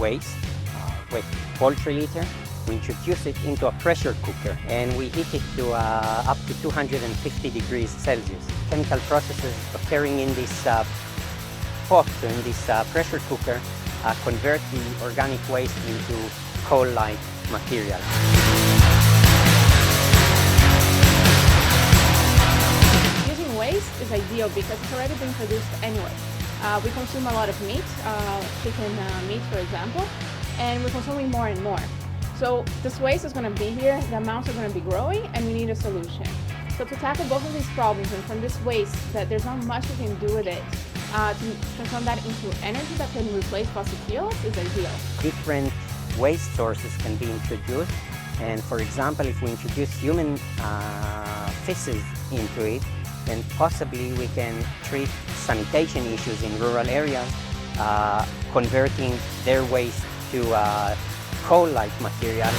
waste with poultry litter. We introduce it into a pressure cooker and we heat it to up to 250 degrees Celsius. Chemical processes occurring in this pot, in this pressure cooker, convert the organic waste into coal-like material. Using waste is ideal because it's already been produced anyway. We consume a lot of meat, chicken meat for example, and we're consuming more and more. So this waste is going to be here, the amounts are going to be growing, and we need a solution. So to tackle both of these problems, and from this waste that there's not much we can do with it, to transform that into energy that can replace fossil fuels is ideal. Different waste sources can be introduced, and for example, if we introduce human feces into it, then possibly we can treat sanitation issues in rural areas, converting their waste to coal-like material.